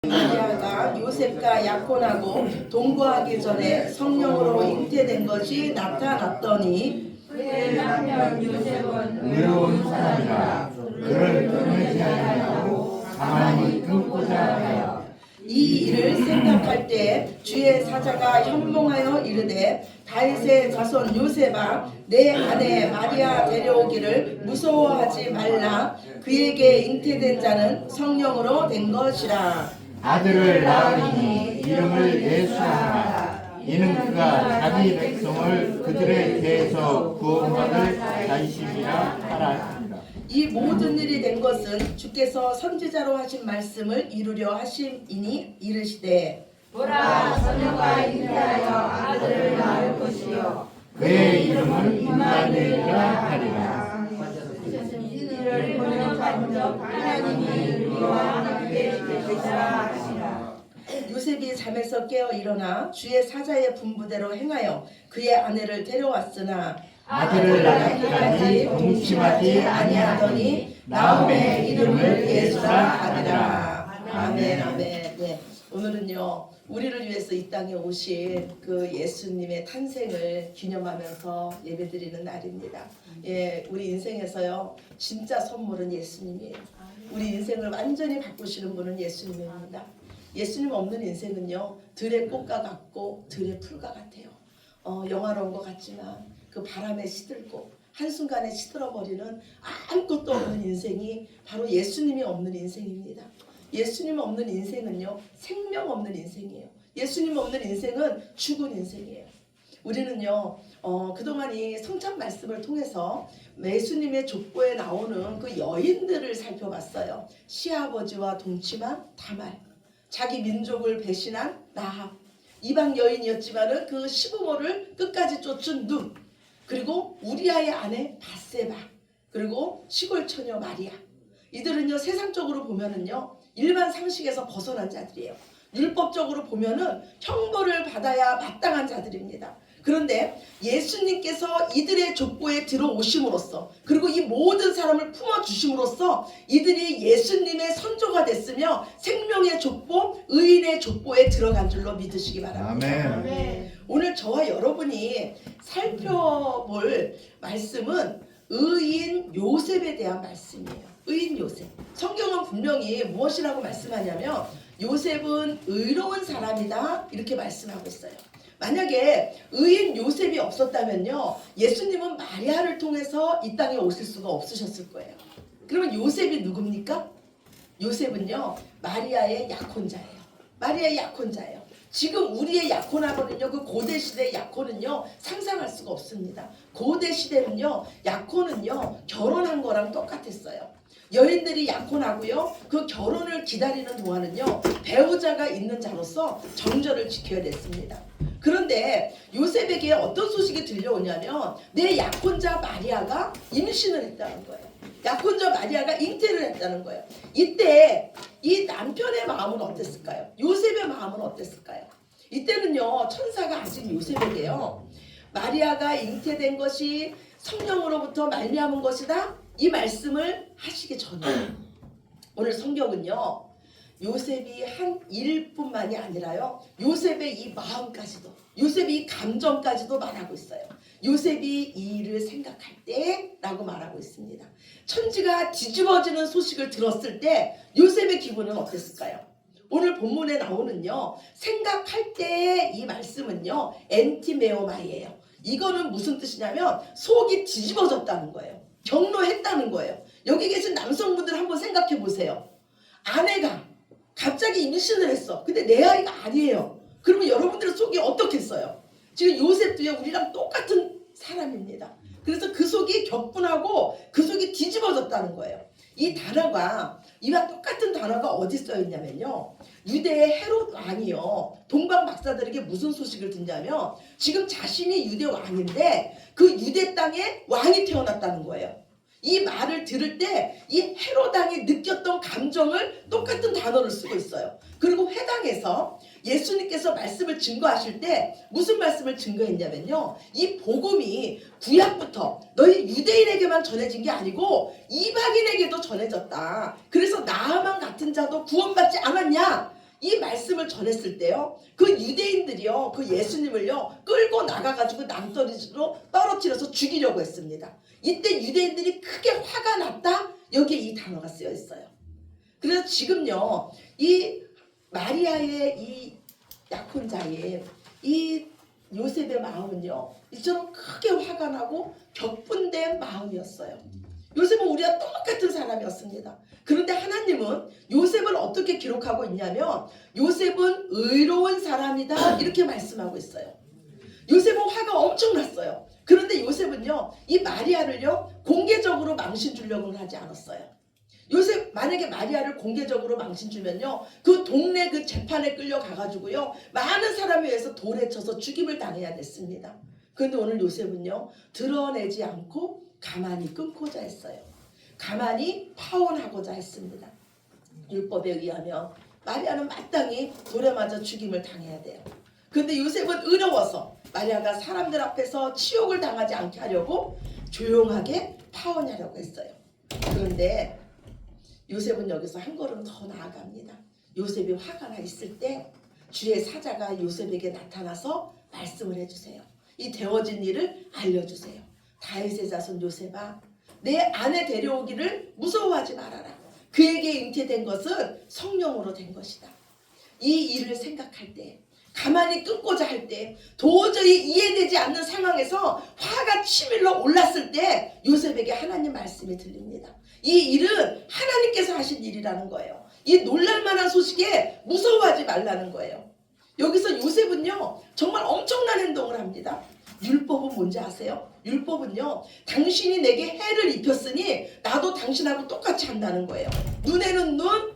마리아가 요셉과 약혼하고 동거하기 전에 성령으로 잉태된 것이 나타났더니 그의 남편 요셉은 의로운 사람이라 그를 끊지 아니하고 가만히 끊고자 하여 이 일을 생각할 때 주의 사자가 현몽하여 이르되 다윗의 자손 요셉아 내 아내 마리아 데려오기를 무서워하지 말라. 그에게 잉태된 자는 성령으로 된 것이라. 아들을 낳으니 이름을 예수하라. 이는 그가 자기 백성을 그들에 대해서 구원받을 자이심이라 하라. 이 모든 일이 된 것은 주께서 선지자로 하신 말씀을 이루려 하심이니 이르시되 보라, 소녀가 잉태하여 아들을 낳을 것이요 그의 이름은 임마누엘이라 하리라. 이를 번역한 적 하나님이 우리와 함께 계시다 하시라. 요셉이 잠에서 깨어 일어나 주의 사자의 분부대로 행하여 그의 아내를 데려왔으나 아들을 낳기까지 동침하지 아니하더니 나음의 이름을 예수라 하니라. 아멘 아멘. 네, 오늘은요 우리를 위해서 이 땅에 오신 그 예수님의 탄생을 기념하면서 예배드리는 날입니다. 예, 우리 인생에서요 진짜 선물은 예수님이에요. 우리 인생을 완전히 바꾸시는 분은 예수님입니다. 예수님 없는 인생은요 들의 꽃과 같고 들의 풀과 같아요. 영화로운 것 같지만 그 바람에 시들고 한순간에 시들어버리는 아무것도 없는 인생이 바로 예수님이 없는 인생입니다. 예수님 없는 인생은요 생명 없는 인생이에요. 예수님 없는 인생은 죽은 인생이에요. 우리는요 그동안 이 성찬 말씀을 통해서 예수님의 족보에 나오는 그 여인들을 살펴봤어요. 시아버지와 동침한 다말, 자기 민족을 배신한 라합, 이방 여인이었지만은 그 시부모를 끝까지 쫓은 룻, 그리고 우리아의 아내 바세바, 그리고 시골 처녀 마리아. 이들은요 세상적으로 보면은요 일반 상식에서 벗어난 자들이에요. 율법적으로 보면은 형벌을 받아야 마땅한 자들입니다. 그런데 예수님께서 이들의 족보에 들어오심으로써 그리고 이 모든 사람을 품어주심으로써 이들이 예수님의 선조가 됐으며 생명의 족보, 의인의 족보에 들어간 줄로 믿으시기 바랍니다. 아멘. 오늘 저와 여러분이 살펴볼 말씀은 의인 요셉에 대한 말씀이에요. 의인 요셉. 성경은 분명히 무엇이라고 말씀하냐면 요셉은 의로운 사람이다 이렇게 말씀하고 있어요. 만약에 의인 요셉이 없었다면요 예수님은 마리아를 통해서 이 땅에 오실 수가 없으셨을 거예요. 그러면 요셉이 누굽니까? 요셉은요 마리아의 약혼자예요. 마리아의 약혼자예요. 지금 우리의 약혼하고는요 그 고대 시대의 약혼은요 상상할 수가 없습니다. 고대 시대는요 약혼은요 결혼한 거랑 똑같았어요. 여인들이 약혼하고요 그 결혼을 기다리는 동안은요 배우자가 있는 자로서 정절을 지켜야 됐습니다. 그런데 요셉에게 어떤 소식이 들려오냐면 내 약혼자 마리아가 임신을 했다는 거예요. 약혼자 마리아가 잉태를 했다는 거예요. 이때 이 남편의 마음은 어땠을까요? 요셉의 마음은 어땠을까요? 이때는요 천사가 아직 요셉에게요 마리아가 잉태된 것이 성령으로부터 말미암은 것이다 이 말씀을 하시기 전에 오늘 성경은요 요셉이 한 일뿐만이 아니라요 요셉의 이 마음까지도 요셉의 이 감정까지도 말하고 있어요. 요셉이 이 일을 생각할 때 라고 말하고 있습니다. 천지가 뒤집어지는 소식을 들었을 때 요셉의 기분은 어땠을까요? 오늘 본문에 나오는요 생각할 때 이 말씀은요 엔티메오마이예요. 이거는 무슨 뜻이냐면 속이 뒤집어졌다는 거예요. 경로했다는 거예요. 여기 계신 남성분들 한번 생각해 보세요. 아내가 갑자기 임신을 했어. 근데 내 아이가 아니에요. 그러면 여러분들의 속이 어떻겠어요? 지금 요셉도요 우리랑 똑같은 사람입니다. 그래서 그 속이 격분하고 그 속이 뒤집어졌다는 거예요. 이 단어가 이와 똑같은 단어가 어디 써 있냐면요 유대의 헤롯 왕이요 동방 박사들에게 무슨 소식을 듣냐면 지금 자신이 유대 왕인데 그 유대 땅에 왕이 태어났다는 거예요. 이 말을 들을 때 이 헤롯 왕이 느꼈던 감정을 똑같은 단어를 쓰고 있어요. 그리고 회당에서 예수님께서 말씀을 증거하실 때 무슨 말씀을 증거했냐면요 이 복음이 구약부터 너희 유대인에게만 전해진 게 아니고 이방인에게도 전해졌다. 그래서 나아만 같은 자도 구원받지 않았냐 이 말씀을 전했을 때요, 그 유대인들이요, 그 예수님을요 끌고 나가가지고 낭떠러지로 떨어뜨려서 죽이려고 했습니다. 이때 유대인들이 크게 화가 났다. 여기에 이 단어가 쓰여 있어요. 그래서 지금요, 이 마리아의 이 약혼자인 이 요셉의 마음은요, 이처럼 크게 화가 나고 격분된 마음이었어요. 요셉은 우리와 똑같은 사람이었습니다. 그런데 하나님은 요셉을 어떻게 기록하고 있냐면, 요셉은 의로운 사람이다 이렇게 말씀하고 있어요. 요셉은 화가 엄청 났어요. 그런데 요셉은요, 이 마리아를요 공개적으로 망신 주려고는 하지 않았어요. 요셉 만약에 마리아를 공개적으로 망신 주면요, 그 동네 그 재판에 끌려가가지고요 많은 사람에 의해서 돌에 쳐서 죽임을 당해야 됐습니다. 그런데 오늘 요셉은요 드러내지 않고 가만히 끊고자 했어요. 가만히 파혼하고자 했습니다. 율법에 의하면 마리아는 마땅히 돌에 맞아 죽임을 당해야 돼요. 그런데 요셉은 의로워서 마리아가 사람들 앞에서 치욕을 당하지 않게 하려고 조용하게 파혼하려고 했어요. 그런데 요셉은 여기서 한 걸음 더 나아갑니다. 요셉이 화가 나 있을 때 주의 사자가 요셉에게 나타나서 말씀을 해주세요. 이 되어진 일을 알려주세요. 다윗의 자손 요셉아, 내 아내 데려오기를 무서워하지 말아라. 그에게 잉태된 것은 성령으로 된 것이다. 이 일을 생각할 때, 가만히 끊고자 할 때, 도저히 이해되지 않는 상황에서 화가 치밀러 올랐을 때 요셉에게 하나님 말씀이 들립니다. 이 일은 하나님께서 하신 일이라는 거예요. 이 놀랄만한 소식에 무서워하지 말라는 거예요. 여기서 요셉은요 정말 엄청난 행동을 합니다. 율법은 뭔지 아세요? 율법은요, 당신이 내게 해를 입혔으니 나도 당신하고 똑같이 한다는 거예요. 눈에는 눈,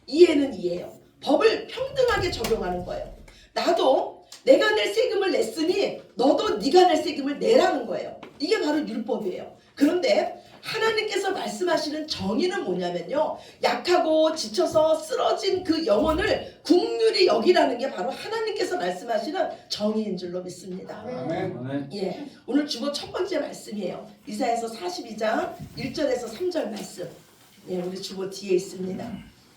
이에는 이예요. 법을 평등하게 적용하는 거예요. 나도 내가 낼 세금을 냈으니 너도 네가 낼 세금을 내라는 거예요. 이게 바로 율법이에요. 그런데 하나님께서 말씀하시는 정의는 뭐냐면요, 약하고 지쳐서 쓰러진 그 영혼을 긍휼히 여기라는 게 바로 하나님께서 말씀하시는 정의인 줄로 믿습니다. 아멘. 예, 오늘 주보 첫 번째 말씀이에요. 이사야서 42장 1절에서 3절 말씀. 예, 우리 주보 뒤에 있습니다.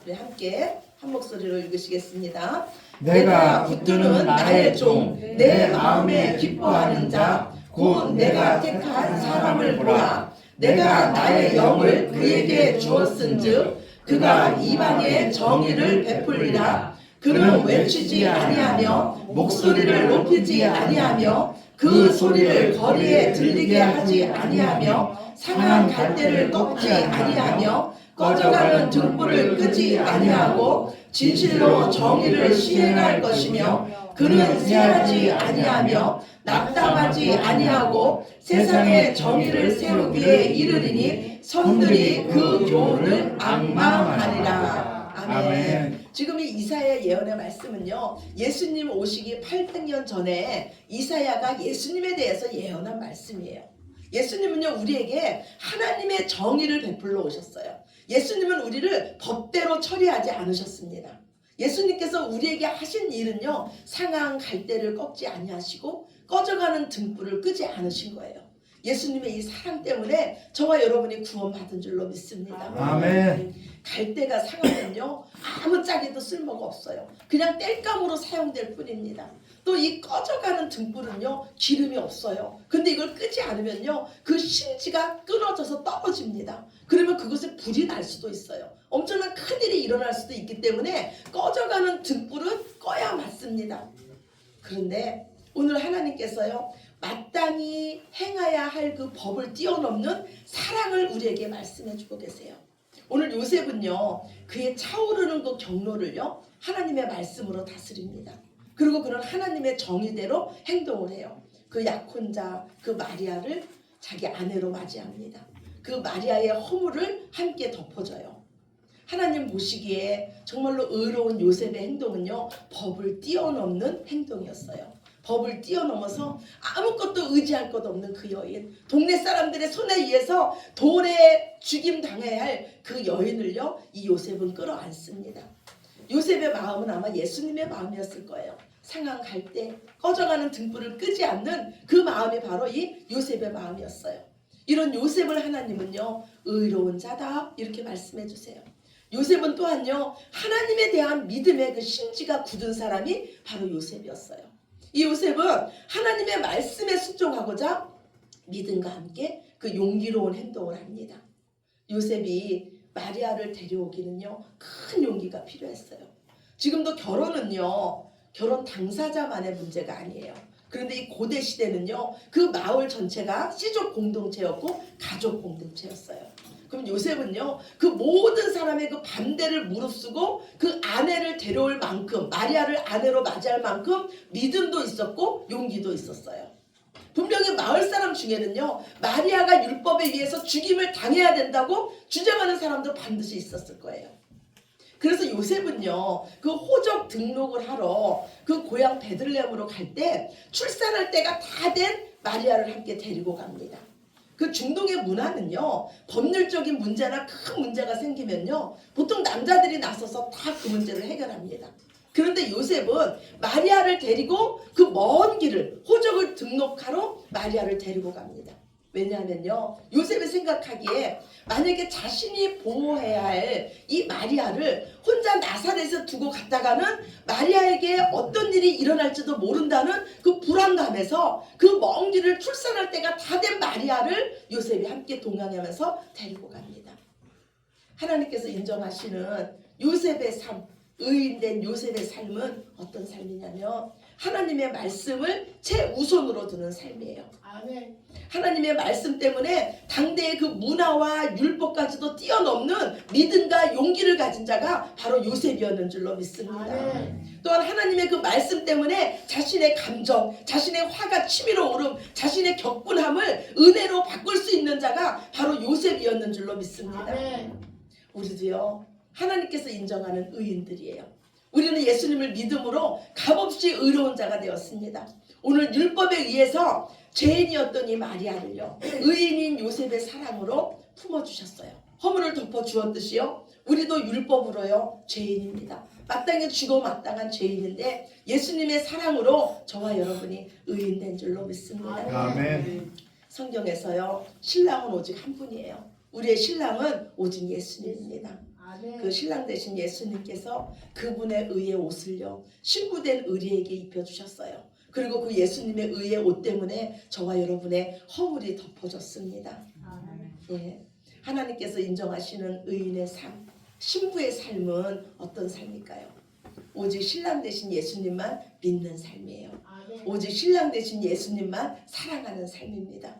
우리 함께 한 목소리로 읽으시겠습니다. 내가 붙드는 나의 종, 내 마음에 기뻐하는 자, 곧 내가 택한 사람을 보라. 내가 나의 영을 그에게 주었은즉 그가 이방의 정의를 베풀리라. 그는 외치지 아니하며 목소리를 높이지 아니하며 그 소리를 거리에 들리게 하지 아니하며 상한 갈대를 꺾지 아니하며 꺼져가는 등불을 끄지 아니하고 진실로 정의를 시행할 것이며 그는 쇠하지 아니하며 낙담하지 아니하고 세상에 정의를 세우기에 이르리니 성들이 그 교훈을 앙망하리라. 아멘. 지금 이 이사야 예언의 말씀은요, 예수님 오시기 800년 전에 이사야가 예수님에 대해서 예언한 말씀이에요. 예수님은요 우리에게 하나님의 정의를 베풀러 오셨어요. 예수님은 우리를 법대로 처리하지 않으셨습니다. 예수님께서 우리에게 하신 일은요, 상한 갈대를 꺾지 아니하시고 꺼져가는 등불을 끄지 않으신 거예요. 예수님의 이 사랑 때문에 저와 여러분이 구원받은 줄로 믿습니다. 아멘. 갈대가 상하면요 아무 짝에도 쓸모가 없어요. 그냥 땔감으로 사용될 뿐입니다. 또 이 꺼져가는 등불은요 기름이 없어요. 근데 이걸 끄지 않으면요 그 심지가 끊어져서 떨어집니다. 그러면 그것에 불이 날 수도 있어요. 엄청난 큰일이 일어날 수도 있기 때문에 꺼져가는 등불은 꺼야 맞습니다. 그런데 오늘 하나님께서요 마땅히 행해야 할 그 법을 뛰어넘는 사랑을 우리에게 말씀해 주고 계세요. 오늘 요셉은요 그의 차오르는 그 경로를요 하나님의 말씀으로 다스립니다. 그리고 그런 하나님의 정의대로 행동을 해요. 그 약혼자 그 마리아를 자기 아내로 맞이합니다. 그 마리아의 허물을 함께 덮어줘요. 하나님 보시기에 정말로 의로운 요셉의 행동은요 법을 뛰어넘는 행동이었어요. 법을 뛰어넘어서 아무것도 의지할 것 없는 그 여인, 동네 사람들의 손에 의해서 돌에 죽임 당해야 할 그 여인을요 이 요셉은 끌어안습니다. 요셉의 마음은 아마 예수님의 마음이었을 거예요. 상한 갈대, 꺼져가는 등불을 끄지 않는 그 마음이 바로 이 요셉의 마음이었어요. 이런 요셉을 하나님은요 의로운 자다 이렇게 말씀해 주세요. 요셉은 또한요, 하나님에 대한 믿음의 그 심지가 굳은 사람이 바로 요셉이었어요. 이 요셉은 하나님의 말씀에 순종하고자 믿음과 함께 그 용기로운 행동을 합니다. 요셉이 마리아를 데려오기는요, 큰 용기가 필요했어요. 지금도 결혼은요, 결혼 당사자만의 문제가 아니에요. 그런데 이 고대 시대는요, 그 마을 전체가 씨족 공동체였고 가족 공동체였어요. 그럼 요셉은요, 그 모든 사람의 그 반대를 무릅쓰고 그 아내를 데려올 만큼, 마리아를 아내로 맞이할 만큼 믿음도 있었고 용기도 있었어요. 분명히 마을 사람 중에는요, 마리아가 율법에 의해서 죽임을 당해야 된다고 주장하는 사람도 반드시 있었을 거예요. 그래서 요셉은요, 그 호적 등록을 하러 그 고향 베들레헴으로 갈 때 출산할 때가 다 된 마리아를 함께 데리고 갑니다. 그 중동의 문화는요, 법률적인 문제나 큰 문제가 생기면요, 보통 남자들이 나서서 다 그 문제를 해결합니다. 그런데 요셉은 마리아를 데리고 그 먼 길을 호적을 등록하러 마리아를 데리고 갑니다. 왜냐하면요, 요셉이 생각하기에 만약에 자신이 보호해야 할 이 마리아를 혼자 나사렛에 두고 갔다가는 마리아에게 어떤 일이 일어날지도 모른다는 그 불안감에서 그 먼 길을 출산할 때가 다 된 마리아를 요셉이 함께 동행하면서 데리고 갑니다. 하나님께서 인정하시는 요셉의 삶, 의인된 요셉의 삶은 어떤 삶이냐면 하나님의 말씀을 최우선으로 두는 삶이에요. 아멘. 하나님의 말씀 때문에 당대의 그 문화와 율법까지도 뛰어넘는 믿음과 용기를 가진 자가 바로 요셉이었는 줄로 믿습니다. 아멘. 또한 하나님의 그 말씀 때문에 자신의 감정, 자신의 화가 치밀어 오름, 자신의 격분함을 은혜로 바꿀 수 있는 자가 바로 요셉이었는 줄로 믿습니다. 아멘. 우리도요, 하나님께서 인정하는 의인들이에요. 우리는 예수님을 믿음으로 값없이 의로운 자가 되었습니다. 오늘 율법에 의해서 죄인이었던 이 마리아를요, 의인인 요셉의 사랑으로 품어주셨어요. 허물을 덮어주었듯이요, 우리도 율법으로요 죄인입니다. 마땅히 죽어 마땅한 죄인인데 예수님의 사랑으로 저와 여러분이 의인된 줄로 믿습니다. 아멘. 성경에서요, 신랑은 오직 한 분이에요. 우리의 신랑은 오직 예수님입니다. 아멘. 그 신랑 되신 예수님께서 그분의 의의 옷을요, 신부된 의리에게 입혀주셨어요. 그리고 그 예수님의 의의 옷 때문에 저와 여러분의 허물이 덮어졌습니다. 아멘. 예. 하나님께서 인정하시는 의인의 삶, 신부의 삶은 어떤 삶일까요? 오직 신랑 되신 예수님만 믿는 삶이에요. 아멘. 오직 신랑 되신 예수님만 사랑하는 삶입니다.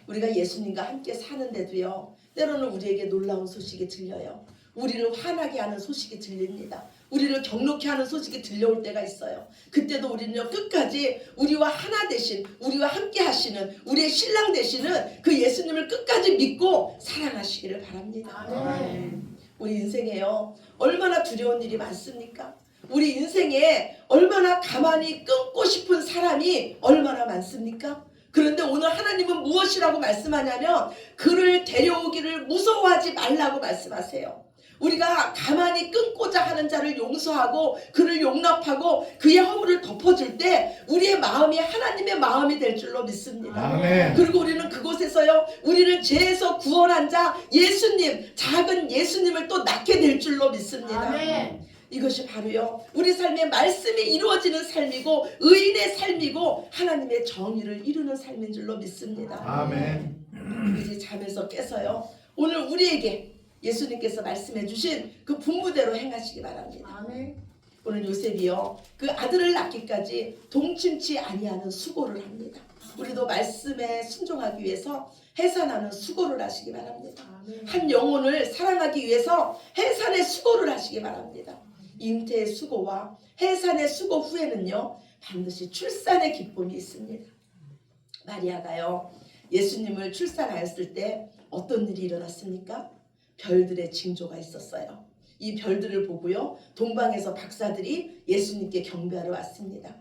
우리가 예수님과 함께 사는데도요, 때로는 우리에게 놀라운 소식이 들려요. 우리를 화나게 하는 소식이 들립니다. 우리를 격놓게 하는 소식이 들려올 때가 있어요. 그때도 우리는요, 끝까지 우리와 하나 되신, 우리와 함께 하시는, 우리의 신랑 되시는 그 예수님을 끝까지 믿고 사랑하시기를 바랍니다. 아멘. 우리 인생에요, 얼마나 두려운 일이 많습니까? 우리 인생에 얼마나 가만히 끊고 싶은 사람이 얼마나 많습니까? 그런데 오늘 하나님은 무엇이라고 말씀하냐면 그를 데려오기를 무서워하지 말라고 말씀하세요. 우리가 가만히 끊고자 하는 자를 용서하고 그를 용납하고 그의 허물을 덮어줄 때 우리의 마음이 하나님의 마음이 될 줄로 믿습니다. 아멘. 그리고 우리는 그곳에서요, 우리를 죄에서 구원한 자 예수님, 작은 예수님을 또 낳게 될 줄로 믿습니다. 아멘. 이것이 바로요, 우리 삶의 말씀이 이루어지는 삶이고 의인의 삶이고 하나님의 정의를 이루는 삶인 줄로 믿습니다. 아멘. 이제 잠에서 깨서요, 오늘 우리에게 예수님께서 말씀해 주신 그 분부대로 행하시기 바랍니다. 아멘. 오늘 요셉이요, 그 아들을 낳기까지 동침치 아니하는 수고를 합니다. 우리도 말씀에 순종하기 위해서 해산하는 수고를 하시기 바랍니다. 아멘. 한 영혼을 사랑하기 위해서 해산의 수고를 하시기 바랍니다. 잉태의 수고와 해산의 수고 후에는요, 반드시 출산의 기쁨이 있습니다. 마리아가요, 예수님을 출산하였을 때 어떤 일이 일어났습니까? 별들의 징조가 있었어요. 이 별들을 보고요, 동방에서 박사들이 예수님께 경배하러 왔습니다.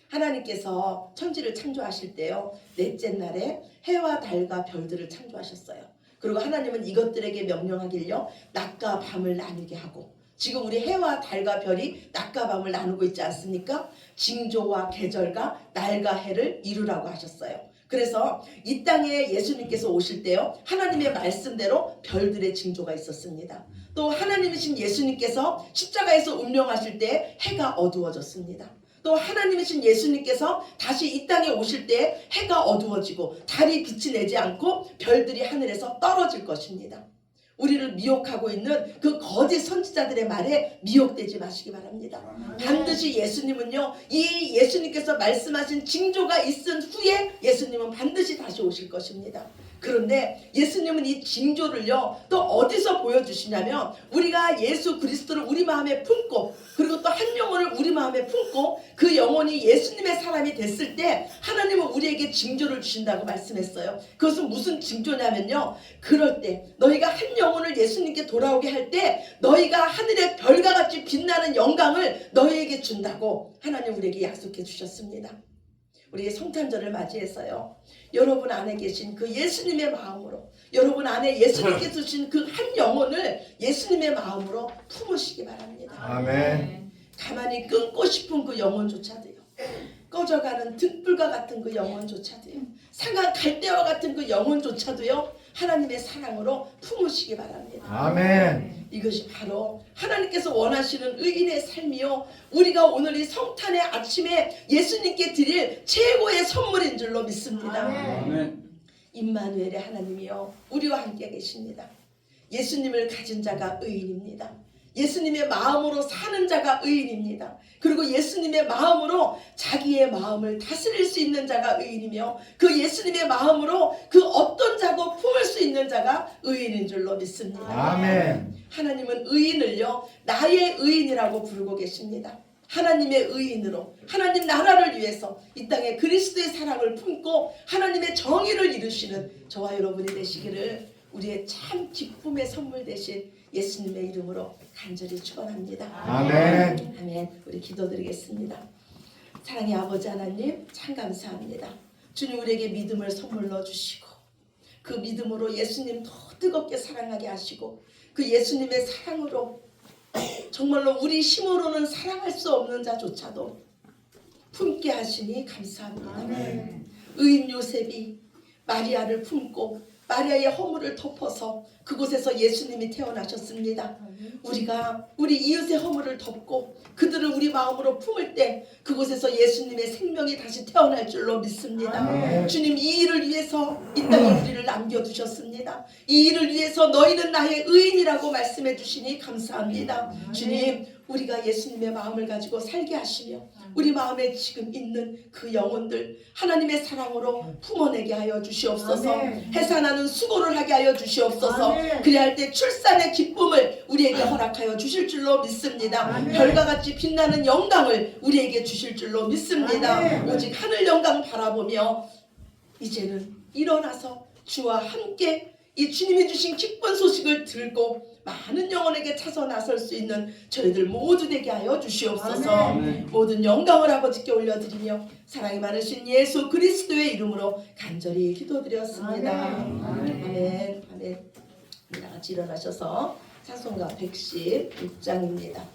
하나님께서 천지를 창조하실 때요, 넷째 날에 해와 달과 별들을 창조하셨어요. 그리고 하나님은 이것들에게 명령하길요, 낮과 밤을 나누게 하고, 지금 우리 해와 달과 별이 낮과 밤을 나누고 있지 않습니까? 징조와 계절과 날과 해를 이루라고 하셨어요. 그래서 이 땅에 예수님께서 오실 때요, 하나님의 말씀대로 별들의 징조가 있었습니다. 또 하나님이신 예수님께서 십자가에서 운명하실 때 해가 어두워졌습니다. 또 하나님이신 예수님께서 다시 이 땅에 오실 때 해가 어두워지고 달이 빛이 내지 않고 별들이 하늘에서 떨어질 것입니다. 우리를 미혹하고 있는 그 거짓 선지자들의 말에 미혹되지 마시기 바랍니다. 반드시 예수님은요, 이 예수님께서 말씀하신 징조가 있은 후에 예수님은 반드시 다시 오실 것입니다. 그런데 예수님은 이 징조를요 또 어디서 보여주시냐면, 우리가 예수 그리스도를 우리 마음에 품고, 그리고 또 한 영혼을 우리 마음에 품고 그 영혼이 예수님의 사람이 됐을 때 하나님은 우리에게 징조를 주신다고 말씀했어요. 그것은 무슨 징조냐면요, 그럴 때 너희가 한 영혼을 예수님께 돌아오게 할 때 너희가 하늘의 별과 같이 빛나는 영광을 너희에게 준다고 하나님 우리에게 약속해 주셨습니다. 우리 성탄절을 맞이해서요, 여러분 안에 계신 그 예수님의 마음으로, 여러분 안에 예수님께서 주신 그 한 영혼을 예수님의 마음으로 품으시기 바랍니다. 아멘. 가만히 끊고 싶은 그 영혼조차도요, 꺼져가는 등불과 같은 그 영혼조차도요, 상한 갈대와 같은 그 영혼조차도요, 하나님의 사랑으로 품으시기 바랍니다. 아멘. 이것이 바로 하나님께서 원하시는 의인의 삶이요, 우리가 오늘 이 성탄의 아침에 예수님께 드릴 최고의 선물인 줄로 믿습니다. 아멘. 임마누엘의 하나님이요, 우리와 함께 계십니다. 예수님을 가진 자가 의인입니다. 예수님의 마음으로 사는 자가 의인입니다. 그리고 예수님의 마음으로 자기의 마음을 다스릴 수 있는 자가 의인이며, 그 예수님의 마음으로 그 어떤 자도 품을 수 있는 자가 의인인 줄로 믿습니다. 아멘. 하나님은 의인을요 나의 의인이라고 부르고 계십니다. 하나님의 의인으로 하나님 나라를 위해서 이 땅에 그리스도의 사랑을 품고 하나님의 정의를 이루시는 저와 여러분이 되시기를 우리의 참 기쁨의 선물 되신 예수님의 이름으로 간절히 축원합니다. 아멘. 아멘. 우리 기도드리겠습니다. 사랑의 아버지 하나님, 참 감사합니다. 주님, 우리에게 믿음을 선물로 주시고 그 믿음으로 예수님 더 뜨겁게 사랑하게 하시고, 그 예수님의 사랑으로 정말로 우리 힘으로는 사랑할 수 없는 자조차도 품게 하시니 감사합니다. 아멘. 의인 요셉이 마리아를 품고 마리아의 허물을 덮어서 그곳에서 예수님이 태어나셨습니다. 우리가 우리 이웃의 허물을 덮고 그들을 우리 마음으로 품을 때 그곳에서 예수님의 생명이 다시 태어날 줄로 믿습니다. 아멘. 주님, 이 일을 위해서 이 땅에 우리를 남겨두셨습니다. 이 일을 위해서 너희는 나의 의인이라고 말씀해 주시니 감사합니다. 주님, 우리가 예수님의 마음을 가지고 살게 하시며 우리 마음에 지금 있는 그 영혼들 하나님의 사랑으로 품어내게 하여 주시옵소서. 아멘. 해산하는 수고를 하게 하여 주시옵소서. 아멘. 그래야 할 때 출산의 기쁨을 우리에게 허락하여 주실 줄로 믿습니다. 아멘. 별과 같이 빛나는 영광을 우리에게 주실 줄로 믿습니다. 아멘. 오직 하늘 영광 바라보며 이제는 일어나서 주와 함께 이 주님이 주신 기쁜 소식을 들고 많은 영혼에게 차서 나설 수 있는 저희들 모두 되게 하여 주시옵소서. 아멘. 모든 영광을 아버지께 올려드리며 사랑이 많으신 예수 그리스도의 이름으로 간절히 기도드렸습니다. 아멘. 아멘. 아멘. 다 같이 일어나셔서 찬송가 116장입니다.